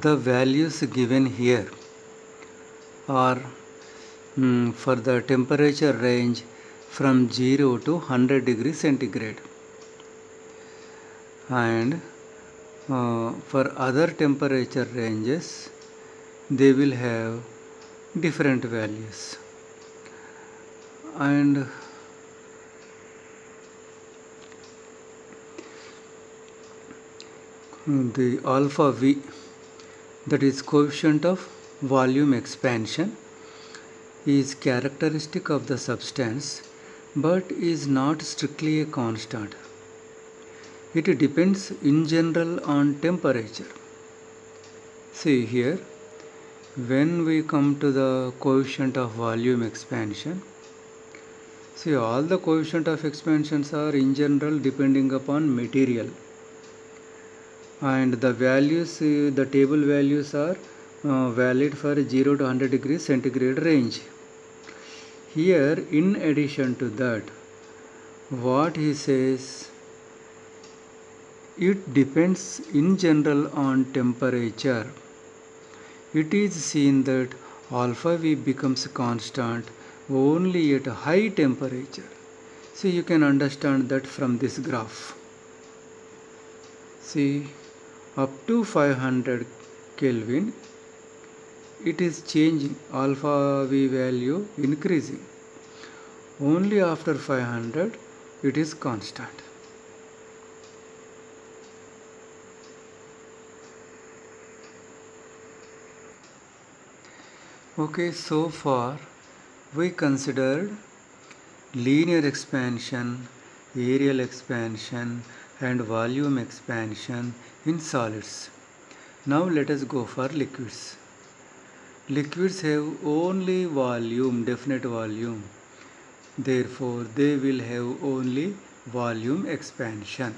The values given here are for the temperature range from 0 to 100 degrees centigrade, and for other temperature ranges they will have different values. And the alpha V, that is coefficient of volume expansion, is characteristic of the substance but is not strictly a constant. It depends in general on temperature. See here, when we come to the coefficient of volume expansion, see all the coefficient of expansions are in general depending upon material, and the values, the table values are valid for 0 to 100 degrees centigrade range. Here, in addition to that, what he says, it depends in general on temperature. It is seen that alpha V becomes constant only at a high temperature. So you can understand that from this graph. See, up to 500 Kelvin, it is changing, alpha V value increasing. Only after 500 it is constant. Okay, so far we considered linear expansion, areal expansion and volume expansion in solids. Now let us go for liquids. Liquids have only volume, definite volume. Therefore, they will have only volume expansion.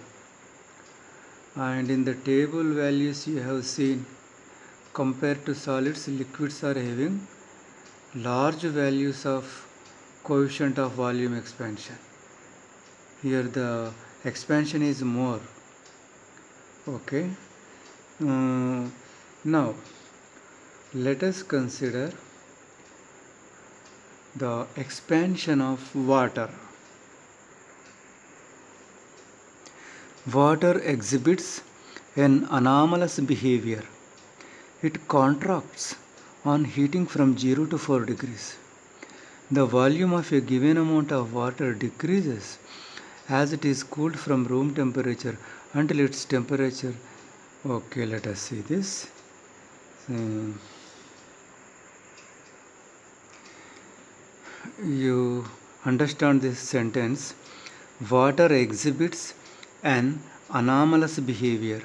And in the table values you have seen, compared to solids, liquids are having large values of coefficient of volume expansion. Here the expansion is more. Okay. Now let us consider the expansion of water. Water exhibits an anomalous behavior. It contracts on heating from 0 to 4 degrees. The volume of a given amount of water decreases as it is cooled from room temperature until its temperature. Okay, let us see this. You understand this sentence. Water exhibits an anomalous behavior.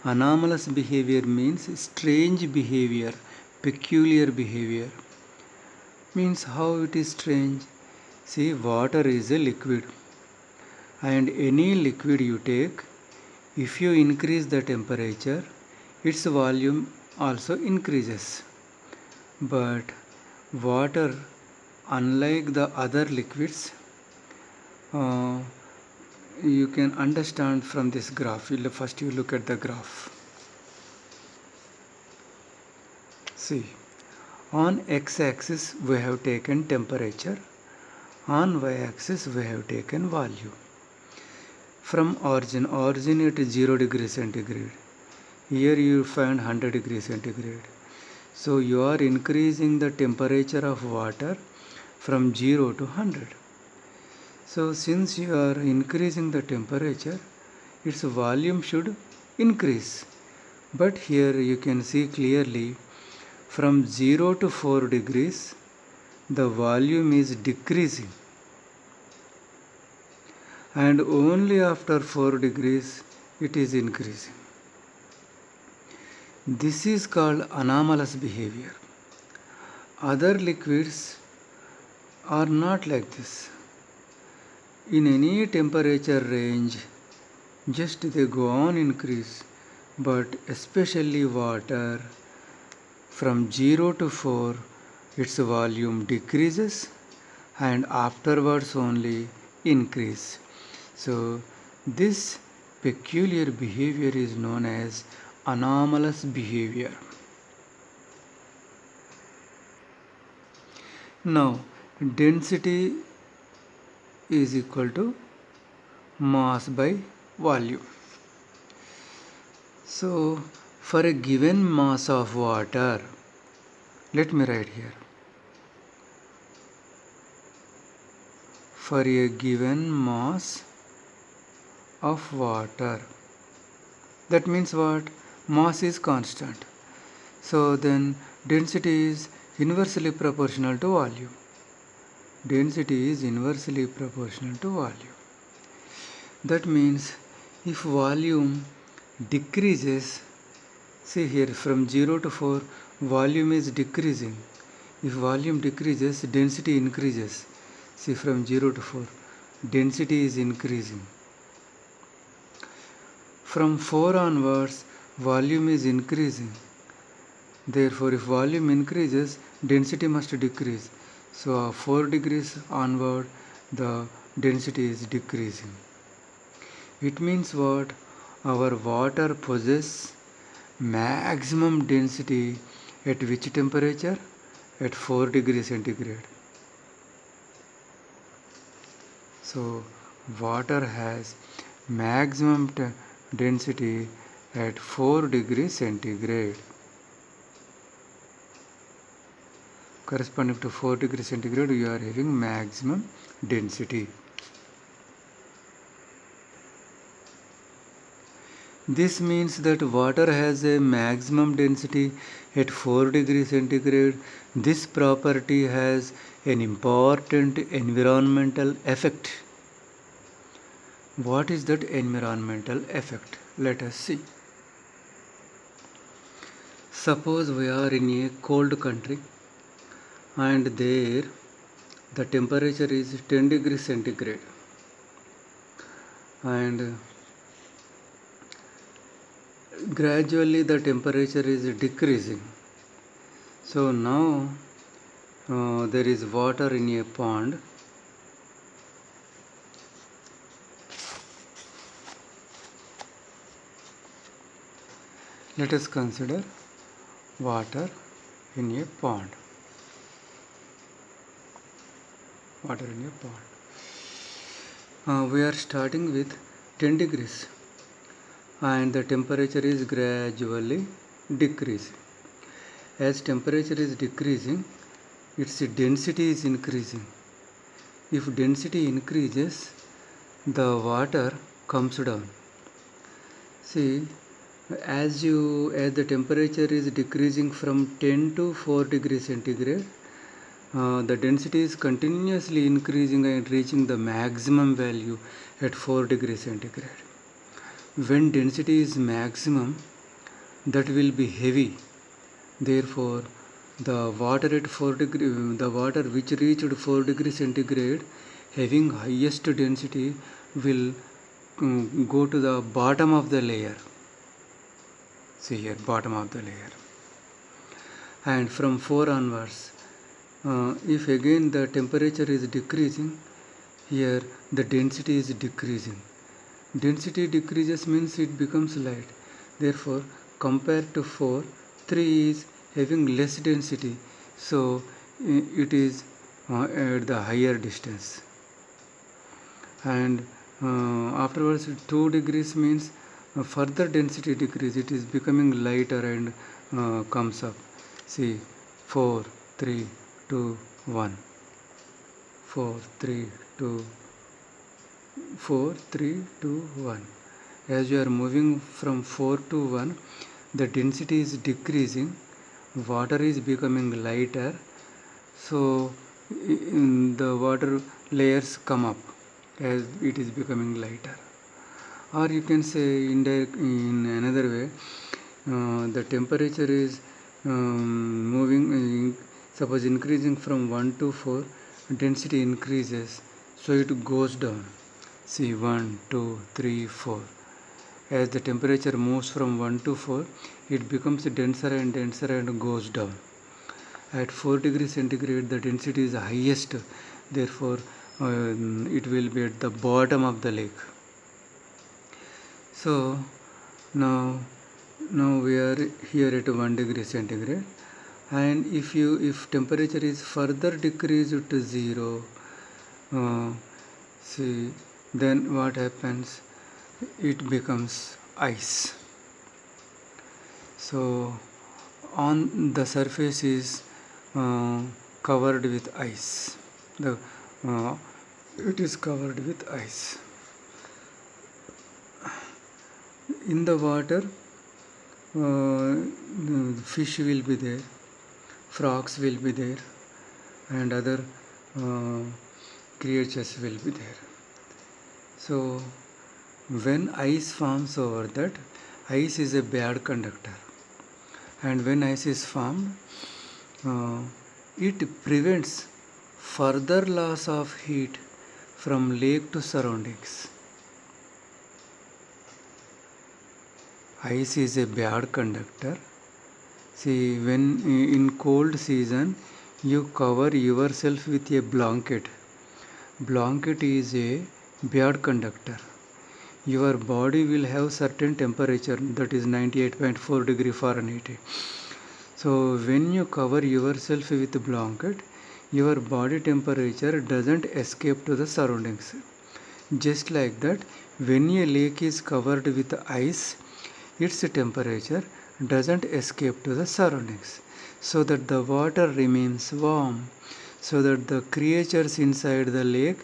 Anomalous behavior means strange behavior, peculiar behavior. Means how it is strange? See, water is a liquid, and any liquid you take, if you increase the temperature, its volume also increases. But water, unlike the other liquids, you can understand from this graph. First you look at the graph. See, on x-axis we have taken temperature, on y-axis we have taken volume. From origin at 0 degree centigrade, here you find 100 degree centigrade. So you are increasing the temperature of water from 0 to 100. So since you are increasing the temperature, its volume should increase. But here you can see clearly, from 0 to 4 degrees, the volume is decreasing. And only after 4 degrees, it is increasing. This is called anomalous behavior. Other liquids are not like this. In any temperature range, just they go on increase, but especially water, from 0 to 4, its volume decreases and afterwards only increase. So this peculiar behavior is known as anomalous behavior. Now density is equal to mass by volume. So for a given mass of water, let me write here. For a given mass of water, that means what? Mass is constant. So then density is inversely proportional to volume. Density is inversely proportional to volume. That means if volume decreases, see here from 0 to 4, volume is decreasing. If volume decreases, density increases. See from 0 to 4, density is increasing. From 4 onwards, volume is increasing. Therefore, if volume increases, density must decrease. So 4 degrees onward, the density is decreasing. It means what? Our water possesses maximum density at which temperature? At 4 degrees centigrade. So water has maximum density at 4 degrees centigrade. Corresponding to 4 degrees centigrade, you are having maximum density. This means that water has a maximum density at 4 degrees centigrade. This property has an important environmental effect. What is that environmental effect? Let us see. Suppose we are in a cold country and there the temperature is 10 degrees centigrade and gradually the temperature is decreasing. So now there is water in a pond. Let us consider water in a pond. Water in a pond. We are starting with 10 degrees and the temperature is gradually decreasing. As temperature is decreasing, its density is increasing. If density increases, the water comes down. See, as the temperature is decreasing from 10 to 4 degrees centigrade, the density is continuously increasing and reaching the maximum value at 4 degrees centigrade. When density is maximum, that will be heavy. Therefore, the water which reached 4 degrees centigrade having highest density will go to the bottom of the layer. See here, bottom of the layer. And from 4 onwards, if again the temperature is decreasing, here the density is decreasing. Density decreases means it becomes light. Therefore, compared to 4, 3 is having less density. So, it is at the higher distance. And afterwards 2 degrees means further density decrease. It is becoming lighter and comes up. See, 4, 3, 2, 1. 4, 3, 2, 4, 3, 2, 1. As you are moving from 4 to 1, the density is decreasing, water is becoming lighter, so the water layers come up as it is becoming lighter. Or you can say in another way, the temperature is moving, suppose increasing from 1 to 4, density increases, so it goes down. See, 1, 2, 3, 4. As the temperature moves from 1 to 4, it becomes denser and denser and goes down. At 4 degrees centigrade, the density is highest. Therefore, it will be at the bottom of the lake. So, now we are here at 1 degree centigrade. And if temperature is further decreased to 0, see, then what happens? It becomes ice. So on the surface is covered with ice. Uh, it is covered with ice. In the water, fish will be there, frogs will be there, and other uh, creatures will be there. So when ice forms over that, ice is a bad conductor, and when ice is formed, uh, it prevents further loss of heat from lake to surroundings. Ice is a bad conductor. See, when in cold season you cover yourself with a blanket. Blanket is a bad conductor. Your body will have certain temperature, that is 98.4 degree Fahrenheit. So when you cover yourself with a blanket, your body temperature doesn't escape to the surroundings. Just like that, when a lake is covered with ice, its temperature doesn't escape to the surroundings, so that the water remains warm, so that the creatures inside the lake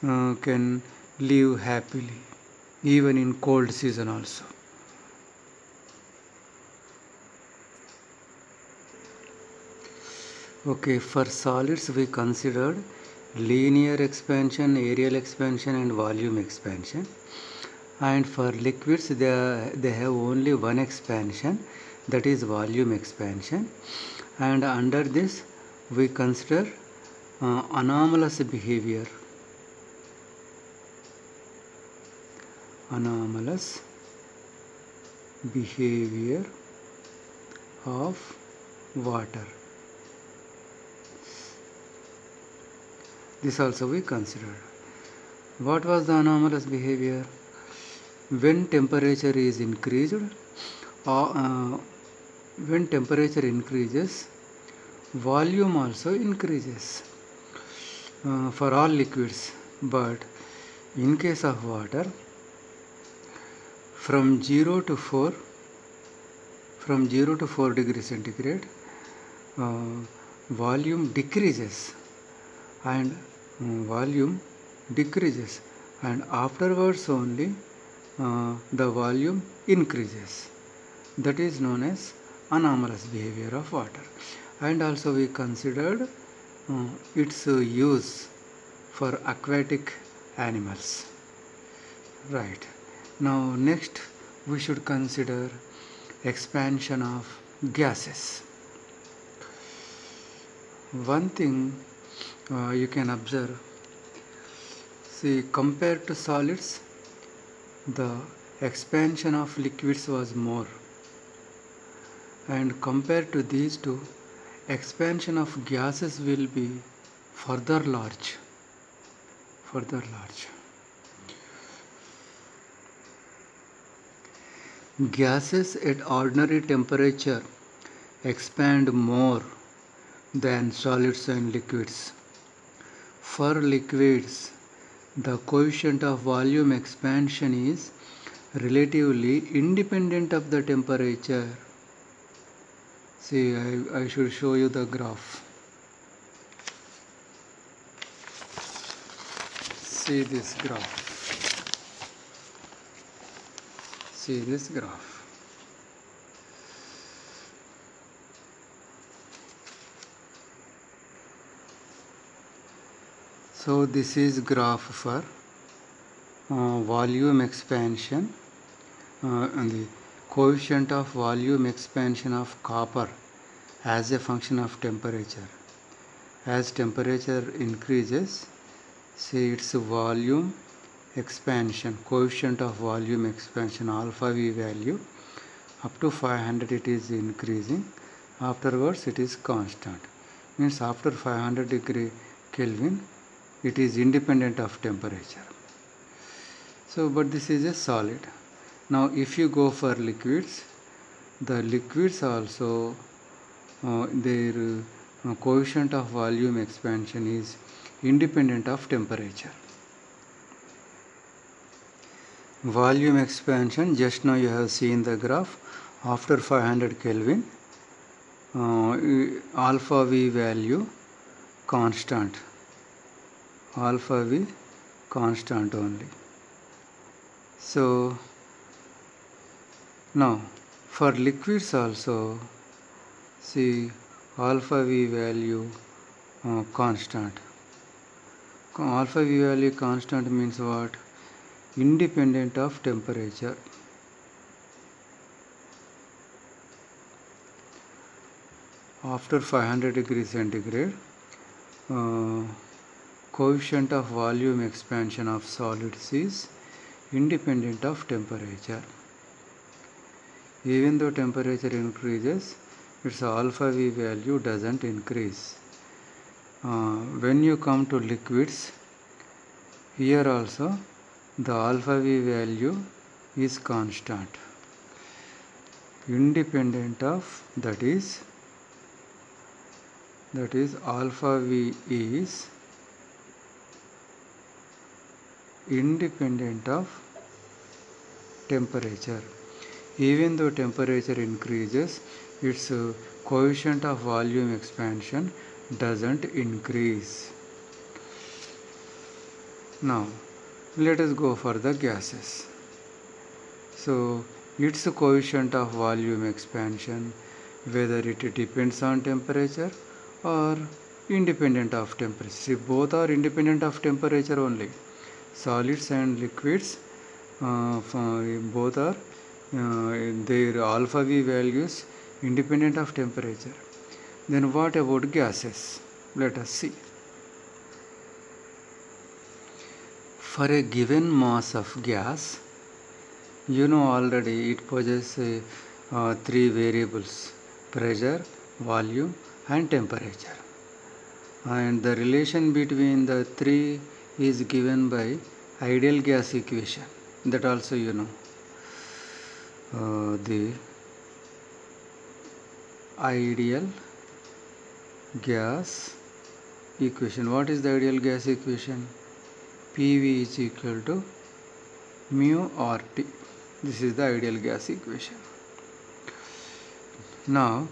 can live happily, even in cold season also. Okay, for solids we considered linear expansion, areal expansion, and volume expansion. And for liquids they have only one expansion, that is volume expansion. And under this we consider anomalous behavior of water. This also we considered. What was the anomalous behavior? When temperature is increased, when temperature increases, volume also increases for all liquids. But in case of water, from 0 to 4 degrees centigrade, volume decreases, and afterwards only the volume increases. That is known as anomalous behavior of water. And also we considered its use for aquatic animals. Right. Now next we should consider expansion of gases. One thing you can observe, see, compared to solids, the expansion of liquids was more, and compared to these two, expansion of gases will be further large. Gases at ordinary temperature expand more than solids and liquids. For liquids, the coefficient of volume expansion is relatively independent of the temperature. See, I should show you the graph. See this graph. See this graph. So this is graph for volume expansion and the coefficient of volume expansion of copper as a function of temperature. As temperature increases, see its volume expansion, coefficient of volume expansion, alpha V value, up to 500 it is increasing, afterwards it is constant. Means after 500 degree Kelvin it is independent of temperature. So but this is a solid. Now if you go for liquids, the liquids also their coefficient of volume expansion is independent of temperature. Volume expansion, just now you have seen the graph. After 500 Kelvin, alpha V value constant, alpha V constant only. So now for liquids also, see alpha V value constant. Alpha V value constant means what? Independent of temperature. After 500 degrees centigrade, coefficient of volume expansion of solids is independent of temperature. Even though temperature increases, its alpha V value doesn't increase. When you come to liquids, here also the alpha V value is constant, independent of, that is alpha V is independent of temperature. Even though temperature increases, its coefficient of volume expansion doesn't increase. Now let us go for the gases. So its coefficient of volume expansion, whether it depends on temperature or independent of temperature. See, both are independent of temperature only. Solids and liquids, both are their alpha V values independent of temperature. Then what about gases? Let us see. For a given mass of gas, you know already it possesses three variables: pressure, volume and temperature. And the relation between the three is given by ideal gas equation. That also you know. The ideal gas equation. What is the ideal gas equation? PV is equal to mu RT. This is the ideal gas equation. Now,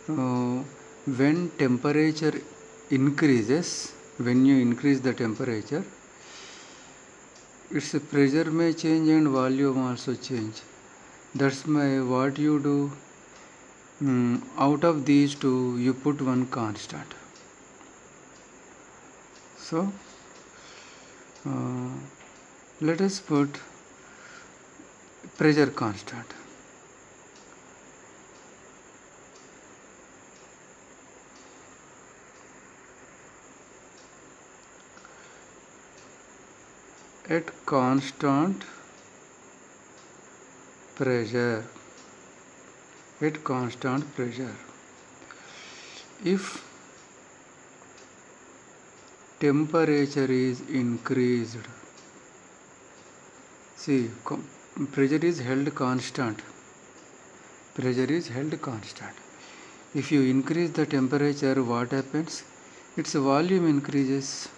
when temperature increases, when you increase the temperature, its pressure may change and volume also change. That's why what you do, out of these two, you put one constant. So, let us put pressure constant. At constant pressure, if temperature is increased, see, pressure is held constant. If you increase the temperature, what happens? Its volume increases.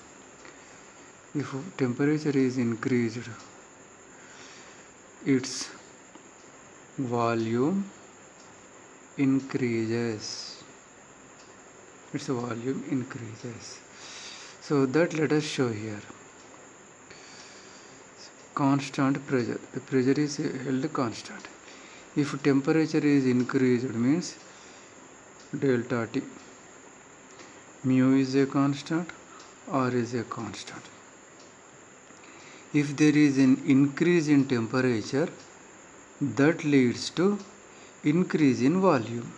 If temperature is increased, its volume increases. So that let us show here. Constant pressure. The pressure is held constant. If temperature is increased, means delta T. Mu is a constant, R is a constant. If there is an increase in temperature, that leads to increase in volume.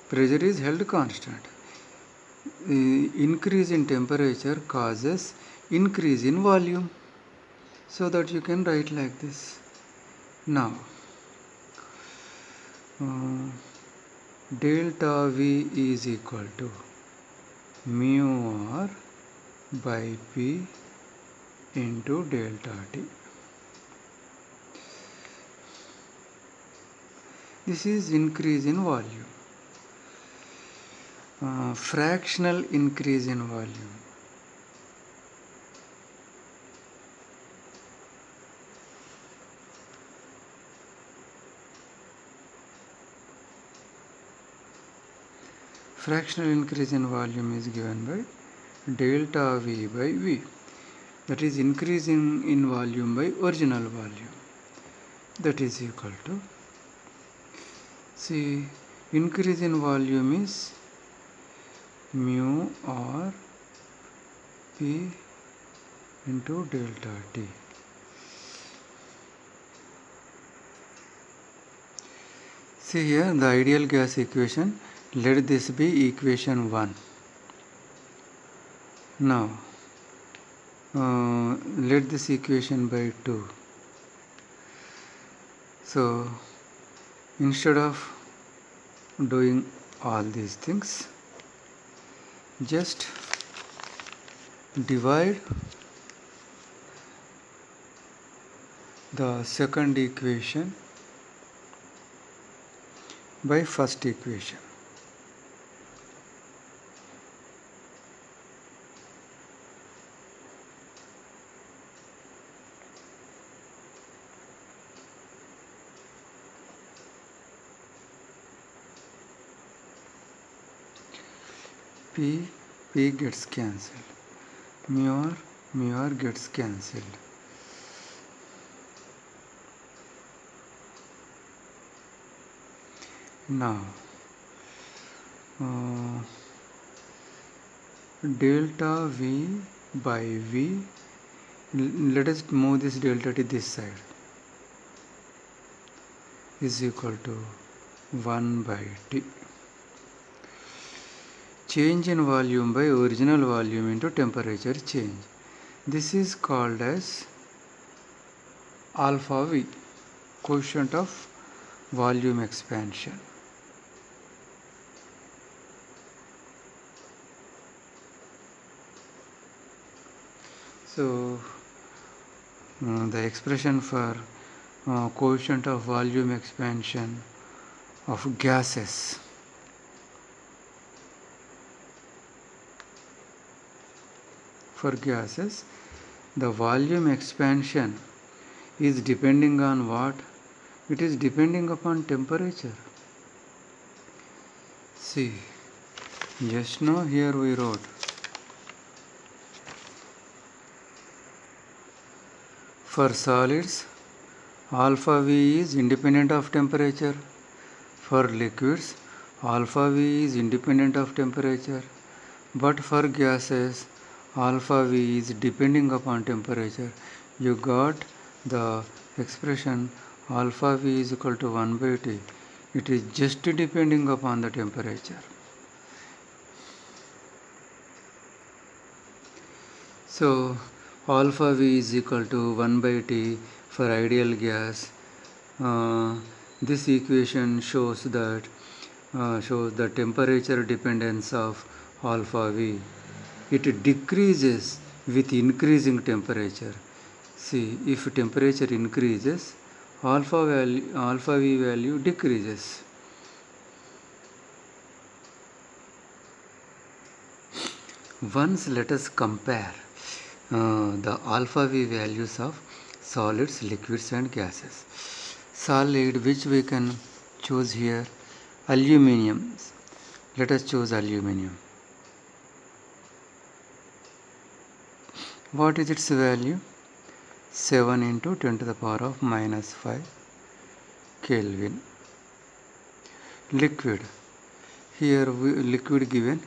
Pressure is held constant. Increase in temperature causes increase in volume. So that you can write like this. Now, delta V is equal to mu R by P into delta T. This is increase in volume. Fractional increase in volume. Fractional increase in volume is given by delta V by V. That is increasing in volume by original volume. That is equal to, see, increase in volume is mu r P into delta T. See here the ideal gas equation, let this be equation 1. Now let this equation by 2. So instead of doing all these things, just divide the second equation by first equation. P gets cancelled. Mu r gets cancelled. Now delta V by V, let us move this delta to this side, is equal to 1 by T. Change in volume by original volume into temperature change. This is called as alpha V, coefficient of volume expansion. So the expression for coefficient of volume expansion of gases the volume expansion is depending on what? It is depending upon temperature. See, just now here we wrote for solids alpha V is independent of temperature. For liquids alpha V is independent of temperature. But for gases alpha V is depending upon temperature. You got the expression alpha V is equal to 1 by T. It is just depending upon the temperature. So alpha V is equal to 1 by T for ideal gas. This equation shows the temperature dependence of alpha V. It decreases with increasing temperature. See, if temperature increases, alpha V value decreases. Once let us compare the alpha V values of solids, liquids and gases. Solid, which we can choose here, aluminium. Let us choose aluminium. What is its value? 7 into 10 to the power of minus 5 Kelvin. Liquid, here liquid given,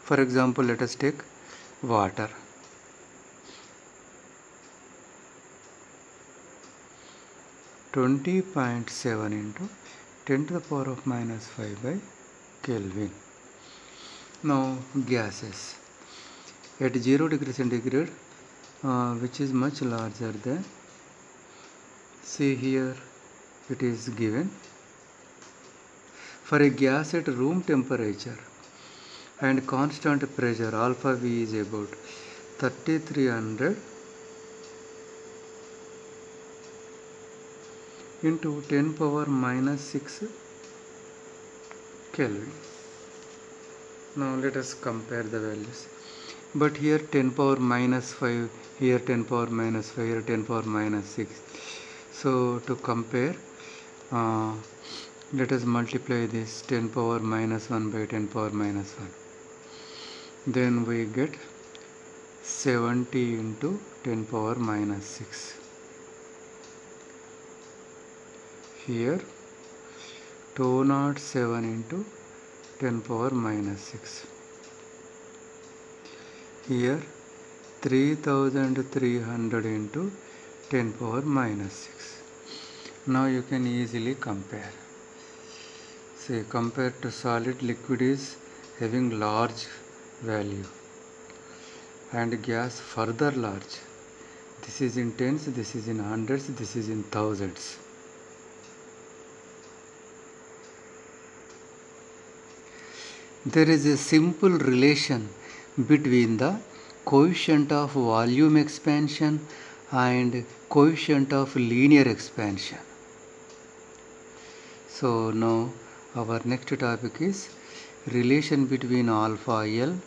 for example let us take water. .7 into 10 to the power of minus 5 by Kelvin. Now gases at 0 degree centigrade, which is much larger than, see here it is given, for a gas at room temperature and constant pressure alpha V is about 3300 into 10 power minus 6 Kelvin. Now let us compare the values. But here 10 power minus 5, here 10 power minus 5, here 10 power minus 6. So to compare, uh, let us multiply this 10 power minus 1 by 10 power minus 1. Then we get 70 into 10 power minus 6. Here 207 into 10 power minus 6. Here 3300 into 10 power minus 6. Now you can easily compare. Say compared to solid, liquid is having large value and gas further large. This is in tens, this is in hundreds, this is in thousands. There is a simple relation between the coefficient of volume expansion and coefficient of linear expansion. So now our next topic is relation between alpha L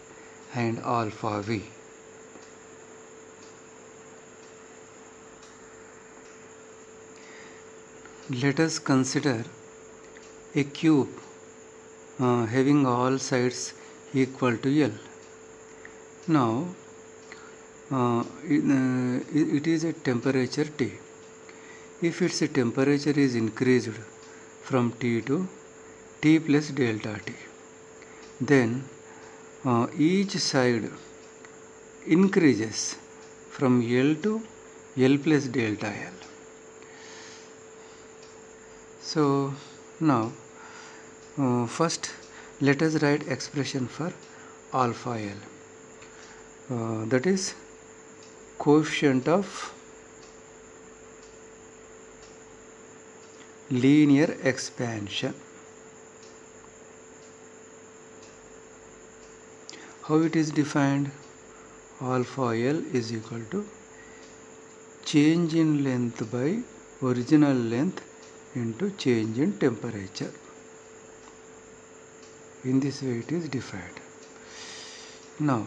and alpha V. Let us consider a cube having all sides equal to L. Now it is a temperature T. If its temperature is increased from T to T plus delta T, then each side increases from L to L plus delta L. So now first let us write expression for alpha L, that is coefficient of linear expansion. How it is defined? Alpha L is equal to change in length by original length into change in temperature. In this way it is defined. Now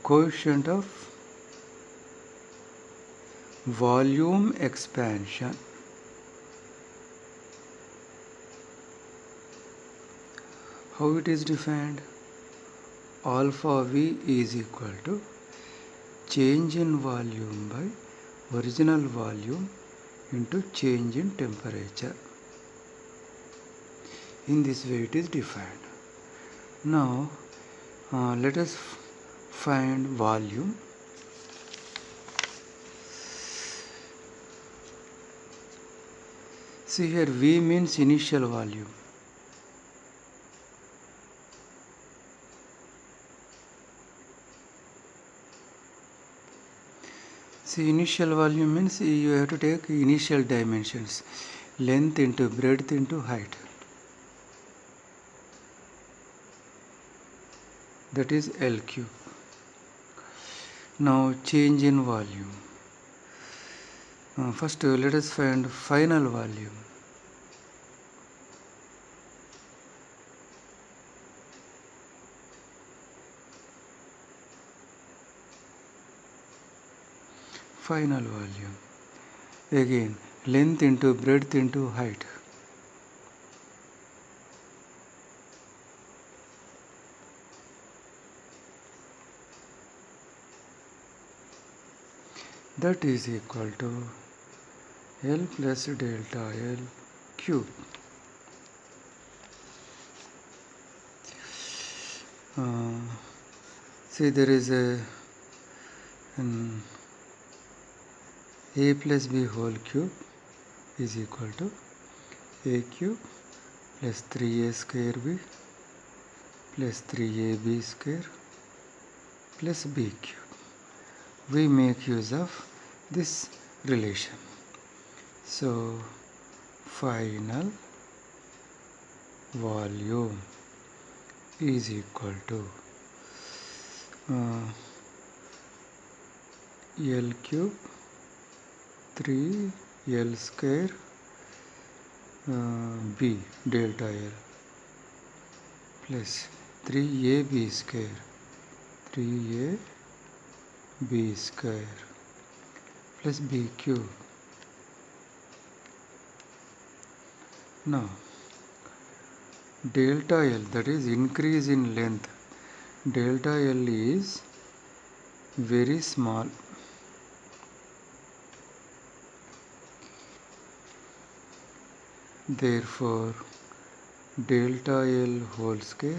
coefficient of volume expansion. How it is defined? Alpha V is equal to change in volume by original volume into change in temperature. In this way it is defined. Now let us find volume. See here, V means initial volume. See, initial volume means you have to take initial dimensions, length into breadth into height. That is L cube. Now change in volume. First let us find final volume. Final volume. Again length into breadth into height. That is equal to L plus delta L cube. See, there is an A plus B whole cube is equal to A cube plus 3A square B plus 3AB square plus B cube. We make use of this relation. So final volume is equal to L cube 3L square B delta L plus 3AB square 3AB square plus B cube. Now delta L, that is increase in length, delta L is very small. Therefore delta L whole square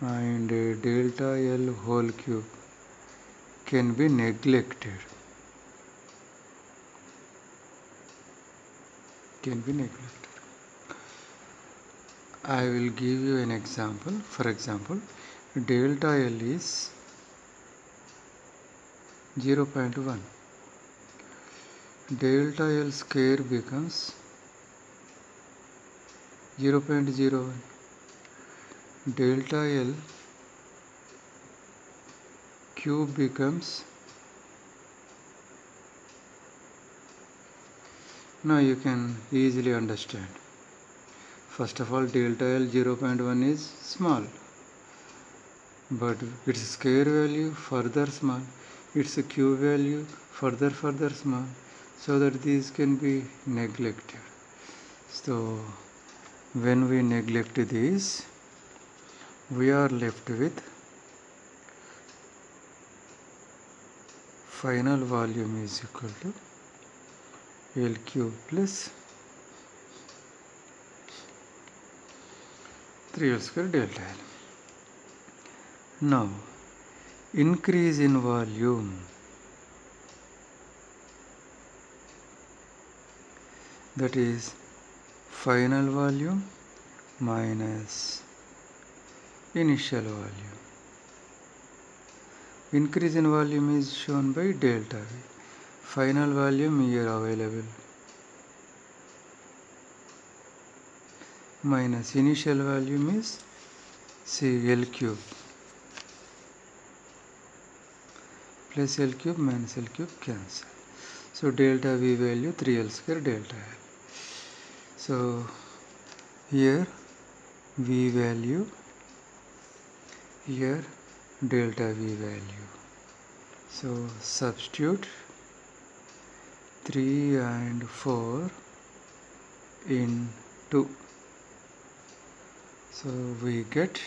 and delta L whole cube can be neglected. I will give you an example. For example, delta L is 0.1. Delta L square becomes 0.01. Delta L cube becomes, now you can easily understand. First of all, delta L 0.1 is small, but its square value further small, its cube value further small, so that these can be neglected. So when we neglect these, we are left with final volume is equal to L cube plus 3L square delta L. Now increase in volume, that is final volume minus initial volume. Increase in volume is shown by delta V. Final volume here available minus initial volume is L cube plus L cube minus L cube cancel. So delta V value 3L square delta L. So here V value, here delta V value. So substitute 3 and 4 in 2. So we get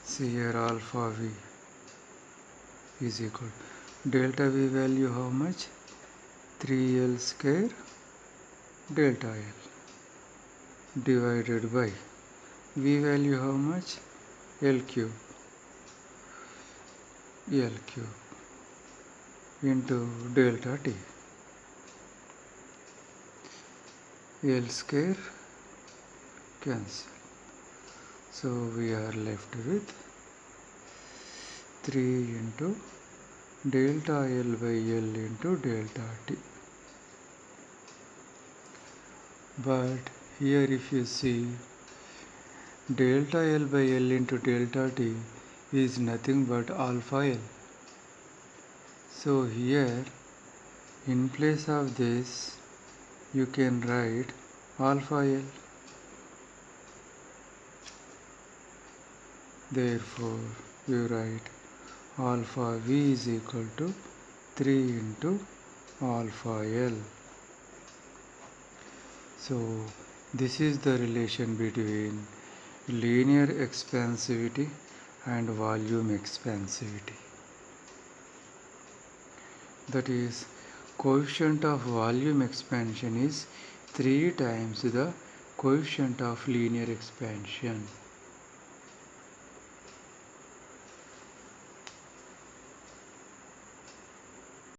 see here alpha V is equal delta V value how much? 3L square delta L divided by V value how much? L cube into delta T. L square cancel. So we are left with 3 into delta L by L into delta T. But here if you see, delta L by L into delta T is nothing but alpha L. So here in place of this you can write alpha L. Therefore you write alpha V is equal to 3 into alpha L. So this is the relation between linear expansivity and volume expansivity. That is, coefficient of volume expansion is 3 times the coefficient of linear expansion.